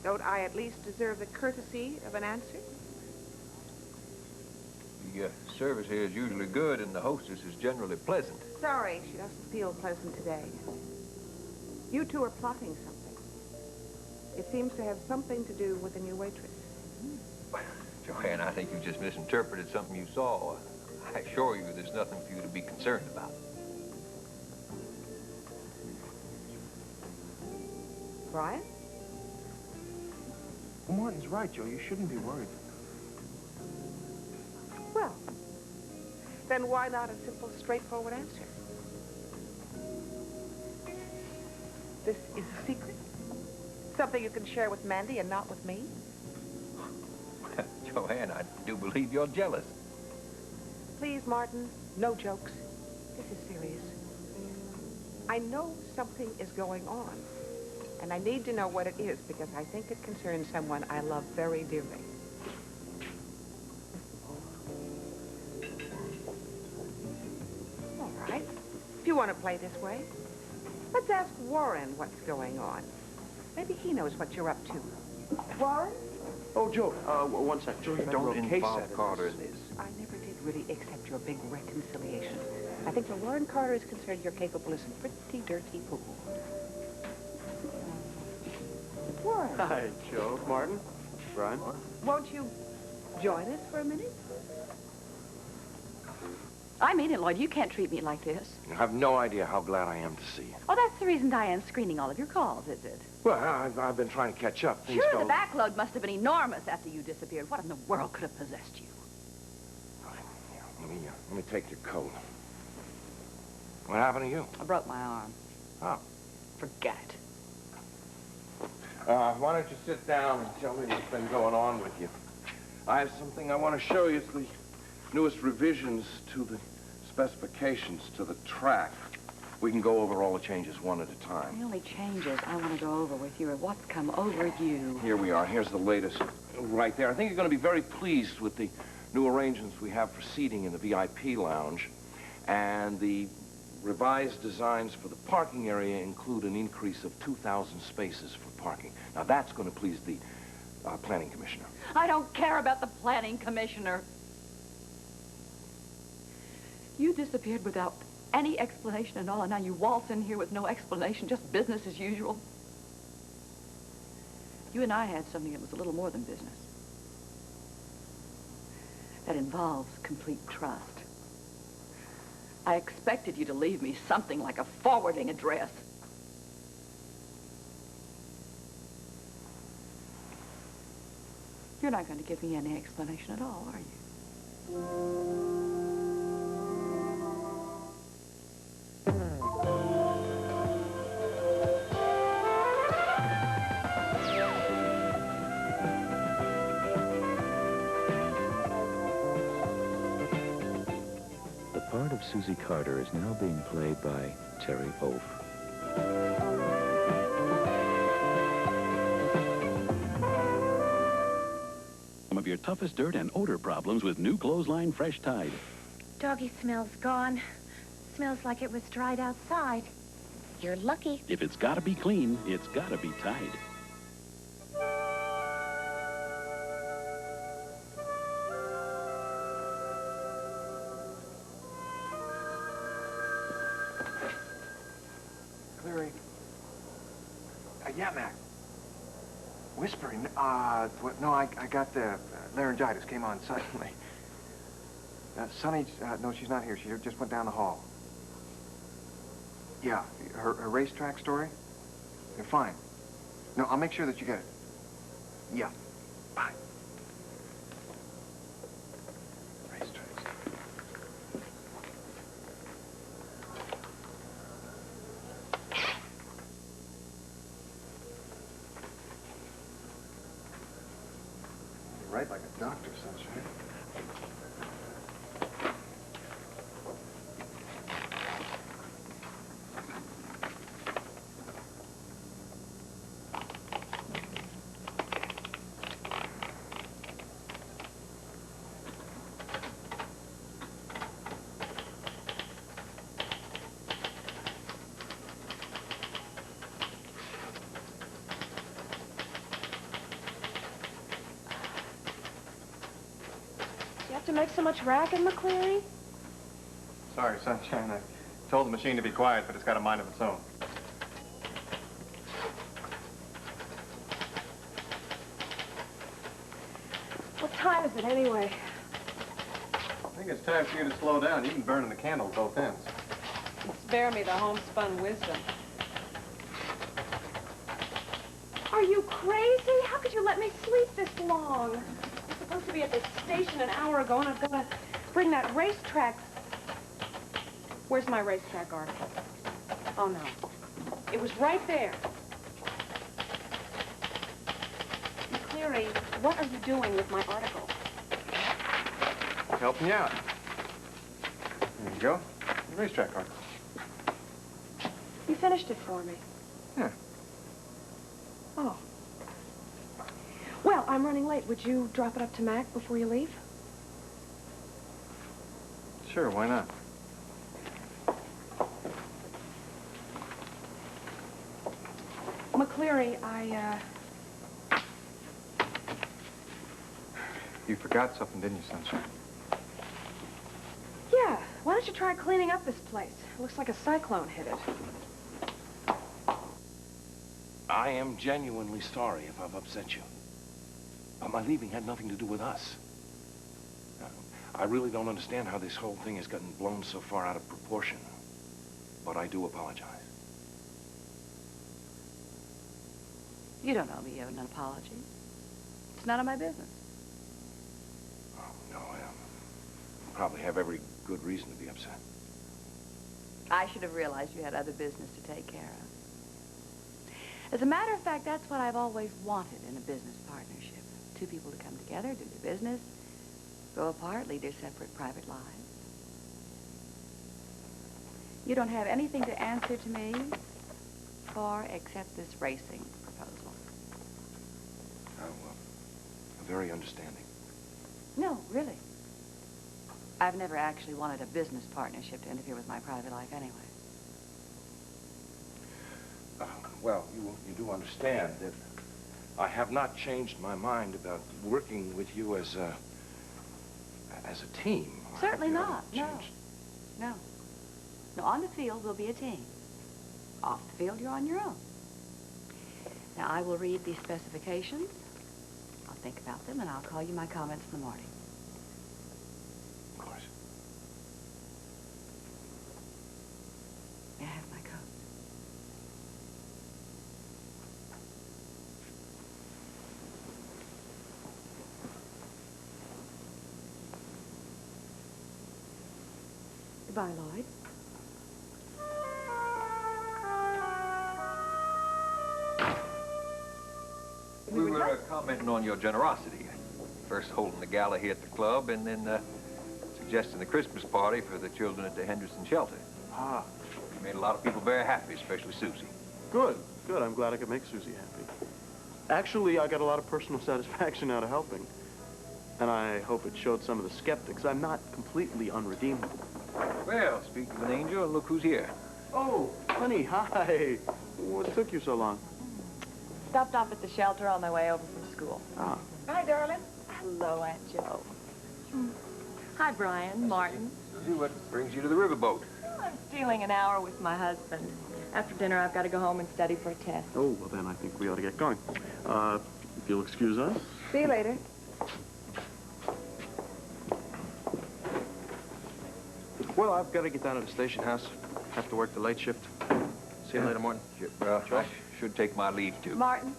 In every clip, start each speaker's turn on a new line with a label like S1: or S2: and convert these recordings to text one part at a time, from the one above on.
S1: Don't I at least deserve the courtesy of an answer?
S2: The service here is usually good, and the hostess is generally pleasant.
S1: Sorry, she doesn't feel pleasant today. You two are plotting something. It seems to have something to do with the new waitress.
S2: Joanne, I think you just misinterpreted something you saw. I assure you there's nothing for you to be concerned about.
S1: Brian?
S3: Well, Martin's right, Joe. You shouldn't be worried.
S1: Well, then why not a simple, straightforward answer? This is a secret? Something you can share with Mandy and not with me?
S2: Joanne, I do believe you're jealous.
S1: Please, Martin, no jokes. This is serious. I know something is going on, and I need to know what it is because I think it concerns someone I love very dearly. All right. If you want to play this way, let's ask Warren what's going on. Maybe he knows what you're up to. Warren?
S3: Oh, Joe, one sec. Joe,
S2: Don't involve Carter in this.
S1: I never did really accept your big reconciliation. I think where Warren Carter is concerned, you're capable of some pretty dirty fool. Warren.
S3: Hi, Joe. Martin. Brian.
S1: Won't you join us for a minute?
S4: I mean it, Lloyd. You can't treat me like this.
S5: You have no idea how glad I am to see you.
S4: Oh, that's the reason Diane's screening all of your calls, is it?
S5: Well, I've been trying to catch up. Things
S4: Sure,
S5: go...
S4: the backload must have been enormous after you disappeared. What in the world could have possessed you?
S5: Let me take your coat. What happened to you?
S4: I broke my arm.
S5: Oh.
S4: Forget it.
S5: Why don't you sit down and tell me what's been going on with you? I have something I want to show you. It's the newest revisions to the specifications to the track. We can go over all the changes one at a time.
S4: The only changes I want to go over with you are what's come over you.
S5: Here we are. Here's the latest right there. I think you're going to be very pleased with the new arrangements we have for seating in the VIP lounge. And the revised designs for the parking area include an increase of 2,000 spaces for parking. Now, that's going to please the planning commissioner.
S4: I don't care about the planning commissioner. You disappeared without any explanation at all, and now you waltz in here with no explanation, just business as usual. You and I had something that was a little more than business. That involves complete trust. I expected you to leave me something like a forwarding address. You're not going to give me any explanation at all, are you?
S6: The part of Susie Carter is now being played by Terry Oaf.
S7: Some of your toughest dirt and odor problems with new Clothesline Fresh Tide.
S8: Doggy smell's gone. Smells like it was dried outside. You're lucky.
S7: If it's gotta be clean, it's gotta be Tide.
S3: Cleary. Yeah, Mac. Whispering. What? No, I got the laryngitis. Came on suddenly. Sonny, no, she's not here. She just went down the hall. Yeah, her racetrack story? You're fine. No, I'll make sure that you get it. Yeah. Bye. Racetracks. You're right like a doctor, Sunshine.
S9: have to make so much racket, McCleary?
S3: Sorry, Sunshine. I told the machine to be quiet, but it's got a mind of its own.
S9: What time is it anyway?
S3: I think it's time for you to slow down. You've been burning the candle at both ends.
S9: Spare me the homespun wisdom. Are you crazy? How could you let me sleep this long? I'm supposed to be at the station an hour ago, and I've got to bring that racetrack. Where's my racetrack article? Oh, no. It was right there. McCleary, what are you doing with my article?
S3: Helping you out. There you go. The racetrack article.
S9: You finished it for me.
S3: Yeah.
S9: Oh. Well, I'm running late. Would you drop it up to Mac before you leave?
S3: Sure, why not?
S9: McCleary,
S3: You forgot something, didn't you, Sunshine?
S9: Yeah, why don't you try cleaning up this place? It looks like a cyclone hit it.
S5: I am genuinely sorry if I've upset you. But my leaving had nothing to do with us. I really don't understand how this whole thing has gotten blown so far out of proportion. But I do apologize.
S4: You don't owe me an apology. It's none of my business.
S5: Oh, no, I probably have every good reason to be upset.
S4: I should have realized you had other business to take care of. As a matter of fact, that's what I've always wanted in a business partnership. Two people to come together, do their business, go apart, lead their separate private lives. You don't have anything to answer to me for except this racing proposal.
S5: Very understanding.
S4: No, really. I've never actually wanted a business partnership to interfere with my private life anyway.
S5: Well, you do understand that I have not changed my mind about working with you as a team.
S4: Certainly not. No.
S5: Changed.
S4: No. No, on the field, we'll be a team. Off the field, you're on your own. Now, I will read these specifications. I'll think about them, and I'll call you my comments in the morning.
S5: Of course.
S4: May I have my coat?
S9: Goodbye, Lloyd.
S2: We were commenting on your generosity. First holding the gala here at the club, and then suggesting the Christmas party for the children at the Henderson shelter.
S10: Ah.
S2: You made a lot of people very happy, especially Susie.
S10: Good, good. I'm glad I could make Susie happy. Actually, I got a lot of personal satisfaction out of helping. And I hope it showed some of the skeptics I'm not completely unredeemable.
S2: Well, speak of an angel, look who's here.
S10: Oh, honey, hi. What took you so long?
S11: Stopped off at the shelter on my way over from school.
S10: Ah.
S11: Hi, darling. Hello, Aunt Jo. Hi, Brian, Martin.
S2: Susie, what brings you to the riverboat?
S11: I'm stealing an hour with my husband. After dinner, I've got to go home and study for a test.
S10: Oh, well, then I think we ought to get going. If you'll excuse us.
S1: See you later.
S3: Well, I've got to get down to the station house. Have to work the late shift. See you later, Martin.
S2: Well, I should take my leave, too.
S1: Martin,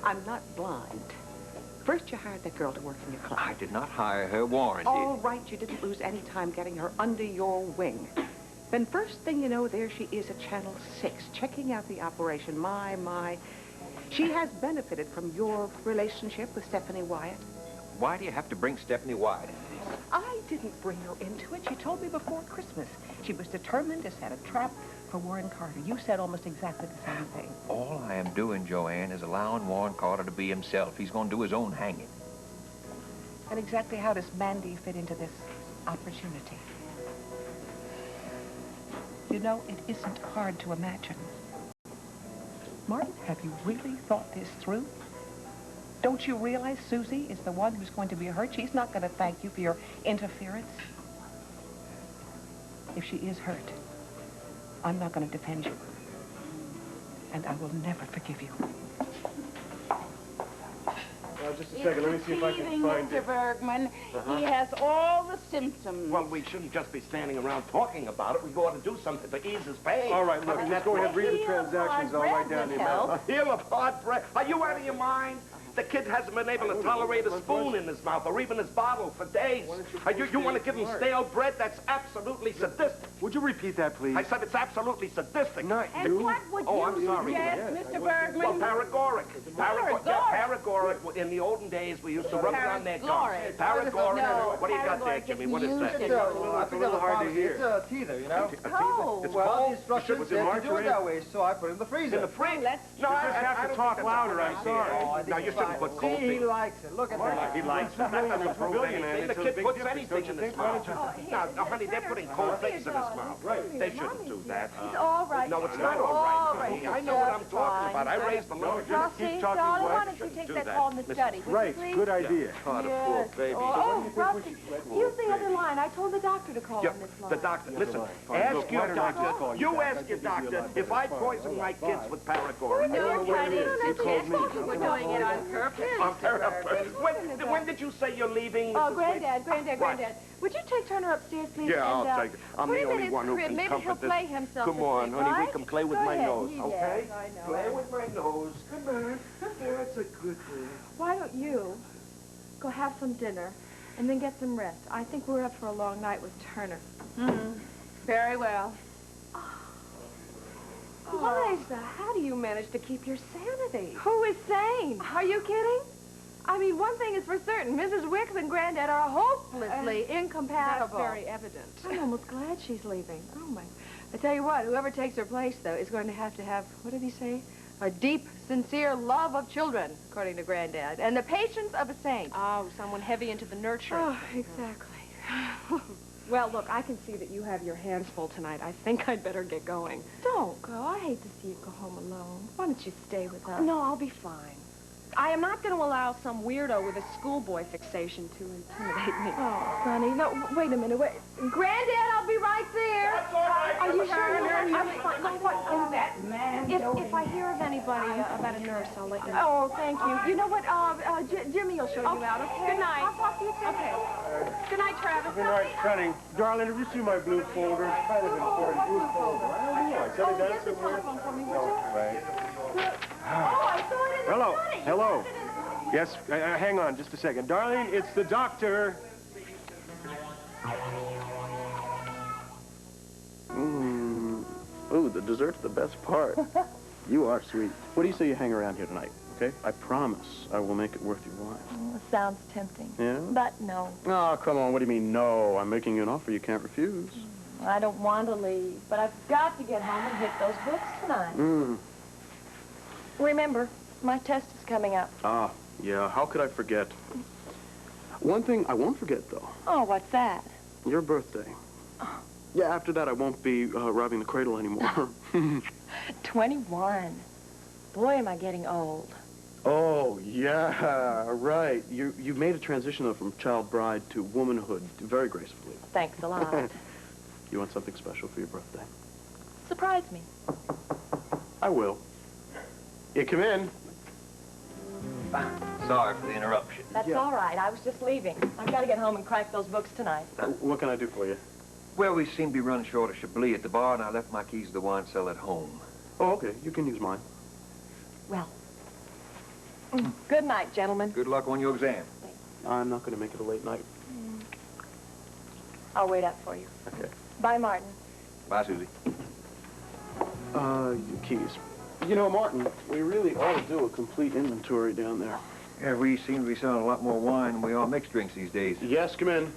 S1: I'm not blind. First, you hired that girl to work in your club.
S2: I did not hire her. Warren did.
S1: All right, you didn't lose any time getting her under your wing. Then first thing you know, there she is at Channel 6, checking out the operation. My. She has benefited from your relationship with Stephanie Wyatt.
S2: Why do you have to bring Stephanie Wyatt into this?
S1: I didn't bring her into it. She told me before Christmas. She was determined to set a trap for Warren Carter. You said almost exactly the same thing.
S2: All I am doing, Joanne, is allowing Warren Carter to be himself. He's going to do his own hanging.
S1: And exactly how does Mandy fit into this opportunity? You know, it isn't hard to imagine. Martin, have you really thought this through? Don't you realize Susie is the one who's going to be hurt? She's not going to thank you for your interference. If she is hurt, I'm not going to defend you. And I will never forgive you.
S10: Just a second, let me see if I can find
S11: Mr.
S10: it.
S11: Bergman. He has all the symptoms.
S12: Well, we shouldn't just be standing around talking about it. We ought to do something to ease his pain.
S10: All right, look, just go ahead, read the transactions. I'll write down the amount.
S12: A heel of hard bread. Are you out of your mind? The kid hasn't been able to tolerate a spoon in his mouth or even his bottle for days. You want to give him stale bread? That's absolutely sadistic.
S3: Would you repeat that, please?
S12: I said it's absolutely sadistic.
S3: Not
S11: And
S3: you.
S11: what would you
S12: I'm sorry.
S11: suggest, Mr. Bergman?
S12: Well, paregoric. Paregoric. In the olden days, we used to rub it on their gums. Paregoric.
S11: No,
S12: What do you got there, Jimmy? What is that?
S13: It's a little hard to hear. It's a teether, you know?
S11: Oh.
S13: Well, the instructions said to do it that way, so I put it in the freezer.
S12: In the fridge?
S11: Let's
S12: No,
S10: You just have to talk louder, I'm sorry.
S12: No, you shouldn't put cold
S13: See, he
S12: things.
S13: likes it. Look at that.
S12: He likes it. That doesn't prove anything. The kid puts anything in his mouth. No, honey, they're putting cold things in his mouth. Right. They shouldn't do that.
S8: It's all right.
S12: No, it's not all right. I know what I'm talking about. I raised the little
S8: Rusty, darling, why don't you take that call in the study?
S3: Right, good idea.
S12: Oh, the poor baby.
S8: Oh, Rusty, use the other line. I told the doctor to call
S12: Yeah,
S8: on this line.
S12: the doctor. Listen, ask your doctor. You ask your doctor if I poison my kids with paregoric.
S8: No, honey,
S11: you were doing it on purpose.
S12: On purpose. When did you say you're leaving?
S8: Oh,
S12: Mrs.
S8: Granddad. Would you take Turner upstairs, please?
S12: Yeah,
S8: and,
S12: I'll take it. I'm
S8: put
S12: the
S8: him in
S12: only
S8: his
S12: one who
S8: crib.
S12: can
S8: Maybe
S12: comfort
S8: he'll
S12: this.
S8: play himself
S12: Come
S8: to
S12: on,
S8: sleep,
S12: honey,
S8: right?
S12: we can play with
S8: Go
S12: my
S8: ahead.
S12: nose,
S8: Yes,
S12: okay?
S8: I know.
S12: Play with my nose. Come on. That's a good thing.
S9: Why don't you go have some dinner and then get some rest? I think we're up for a long night with Turner.
S11: Very well.
S9: Liza, how do you manage to keep your sanity?
S8: Who is sane?
S9: Are you kidding? I mean, one thing is for certain. Mrs. Wicks and Granddad are hopelessly incompatible.
S8: That's very evident.
S9: I'm almost glad she's leaving. Oh, my. I tell you what, whoever takes her place, though, is going to have, what did he say? A deep, sincere love of children, according to Granddad, and the patience of a saint.
S8: Oh, someone heavy into the nurturing.
S9: Oh, exactly. Well, look, I can see that you have your hands full tonight. I think I'd better get going.
S8: Don't go. I hate to see you go home alone. Why don't you stay with us?
S9: No, I'll be fine. I am not going to allow some weirdo with a schoolboy fixation to intimidate me.
S8: Oh, Sonny, no, wait a minute. Wait.
S9: Granddad, I'll be right there.
S12: That's all right.
S8: Are you sure you're
S9: I'm fine. No, what?
S11: That man.
S9: If I hear of anybody about a nurse, I'll let you know.
S8: Oh, thank you. You know what? Jimmy will show you out, okay?
S9: Good night.
S8: I'll talk to you soon.
S9: Okay. Good night, Travis.
S10: Good night, Cunning. Darling, have you seen my blue folder? It's kind of important. Blue folder. I don't know. I set it down
S8: Get the
S10: somewhere.
S8: telephone for me, would you?
S10: Right.
S8: Oh, I saw it in the
S3: Hello.
S8: study.
S3: Hello. Yes, hang on just a second. Darling, it's the doctor.
S10: Ooh, the dessert's the best part. You are sweet. What do you say you hang around here tonight, okay? I promise I will make it worth your while.
S8: Sounds tempting.
S10: Yeah?
S8: But no,
S10: Oh, come on. What do you mean, no? I'm making you an offer you can't refuse.
S8: I don't want to leave. But I've got to get home and hit those books tonight. Remember, my test is coming up.
S10: Ah, yeah. How could I forget? One thing I won't forget, though.
S8: Oh, what's that?
S10: Your birthday. Yeah, after that, I won't be robbing the cradle anymore.
S8: 21. Boy, am I getting old.
S10: Oh, yeah, right. You've made a transition, though, from child bride to womanhood very gracefully.
S8: Thanks a lot.
S10: You want something special for your birthday?
S8: Surprise me.
S10: I will. Yeah, come in.
S2: Sorry for the interruption.
S8: That's all right. I was just leaving. I've got to get home and crack those books tonight.
S10: What can I do for you?
S2: Well, we seem to be running short of Chablis at the bar, and I left my keys to the wine cellar at home.
S10: Oh, okay. You can use mine.
S8: Well, good night, gentlemen.
S2: Good luck on your exam.
S10: I'm not going to make it a late night.
S8: I'll wait up for you.
S10: Okay.
S8: Bye, Martin.
S2: Bye, Susie.
S10: Your keys. You know, Martin, we really ought to do a complete inventory down there.
S2: Yeah, we seem to be selling a lot more wine than we are mixed drinks these days.
S10: Yes, come in.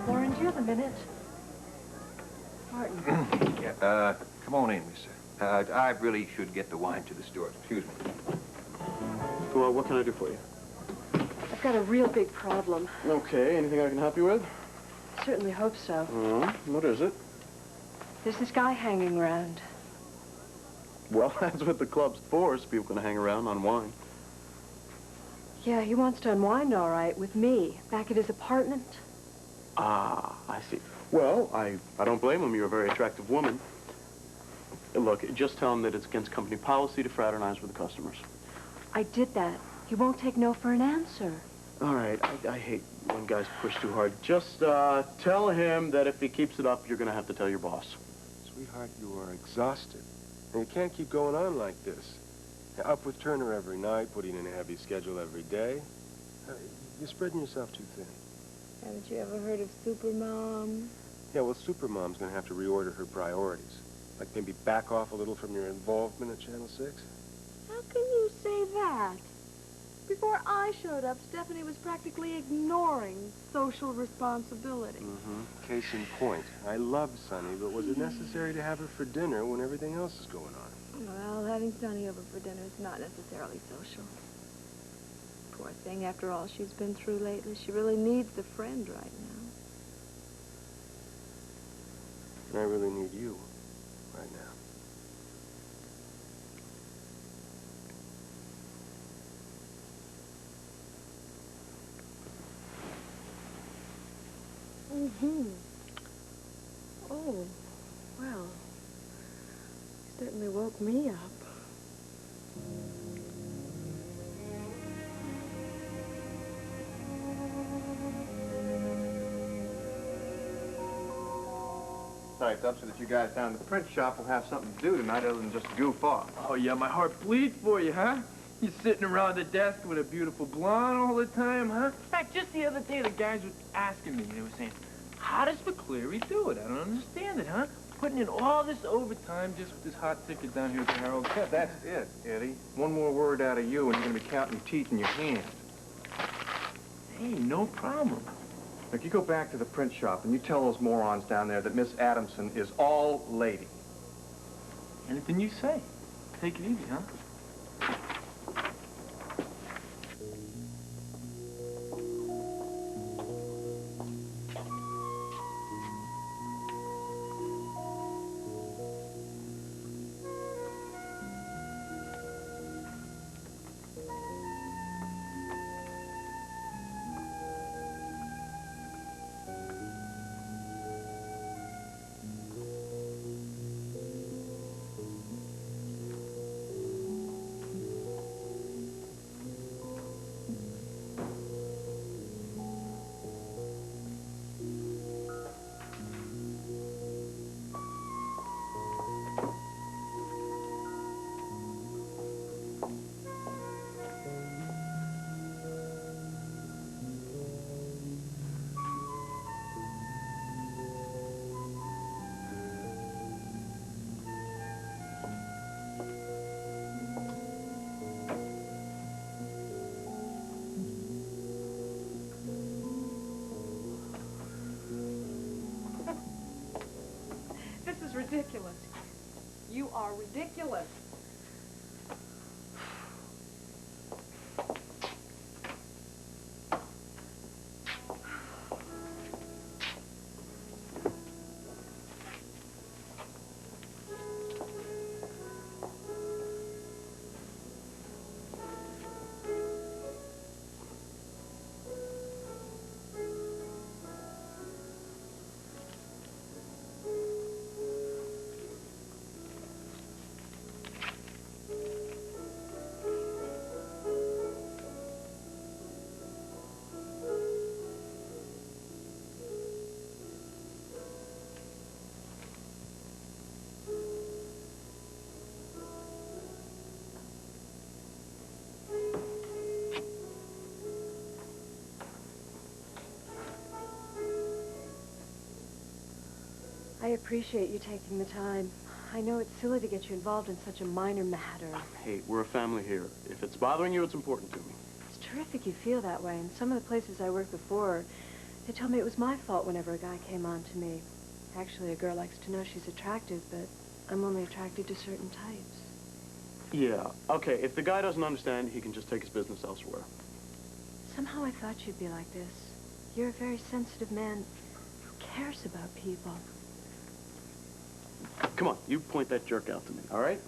S8: Lauren, do you have a minute? Martin.
S2: Yeah, come on in, mister. I really should get the wine to the store. Excuse me.
S10: Well, what can I do for you?
S9: I've got a real big problem.
S10: Okay, anything I can help you with?
S9: Certainly hope so.
S10: What is it?
S9: There's this guy hanging around.
S10: Well, that's what the club's for, so people can hang around on wine.
S9: Yeah, he wants to unwind all right with me, back at his apartment.
S10: Ah, I see. Well, I don't blame him. You're a very attractive woman. Look, just tell him that it's against company policy to fraternize with the customers.
S9: I did that. He won't take no for an answer.
S10: All right, I hate when guys push too hard. Just tell him that if he keeps it up, you're going to have to tell your boss.
S14: Sweetheart, you are exhausted. And you can't keep going on like this. You're up with Turner every night, putting in a heavy schedule every day. You're spreading yourself too thin.
S11: Haven't you ever heard of Supermom?
S14: Yeah, well, Supermom's going to have to reorder her priorities. Like maybe back off a little from your involvement at Channel 6.
S11: How can you say that? Before I showed up, Stephanie was practically ignoring social responsibility.
S14: Mm-hmm. Case in point, I loved Sonny, but was it necessary to have her for dinner when everything else is going on?
S11: Well, having Sonny over for dinner is not necessarily social. Poor thing, after all she's been through lately, she really needs a friend right now.
S14: And I really need you right now.
S11: Mm-hmm. Oh, well, you certainly woke me up.
S13: Typed up so that you guys down at the print shop will have something to do tonight other than just goof off.
S15: Oh, yeah, my heart bleeds for you, huh? You're sitting around the desk with a beautiful blonde all the time, huh? In fact, just the other day, the guys were asking me, they were saying, how does McCleary do it? I don't understand it, huh? Putting in all this overtime just with this hot ticket down here at the Herald.
S3: Yeah, that's it, Eddie. One more word out of you and you're going to be counting teeth in your hand.
S15: Hey, no problem.
S3: Look, you go back to the print shop and you tell those morons down there that Miss Adamson is all lady.
S15: Anything you say. Take it easy, huh?
S9: Ridiculous. You are ridiculous. I appreciate you taking the time. I know it's silly to get you involved in such a minor matter.
S10: Hey, we're a family here. If it's bothering you, it's important to me.
S9: It's terrific you feel that way. In some of the places I worked before, they told me it was my fault whenever a guy came on to me. Actually, a girl likes to know she's attractive, but I'm only attracted to certain types.
S10: Yeah, okay, if the guy doesn't understand, he can just take his business elsewhere.
S9: Somehow I thought you'd be like this. You're a very sensitive man who cares about people.
S10: Come on, you point that jerk out to me, all right?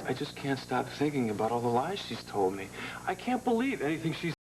S16: I just can't stop thinking about all the lies she's told me. I can't believe anything she's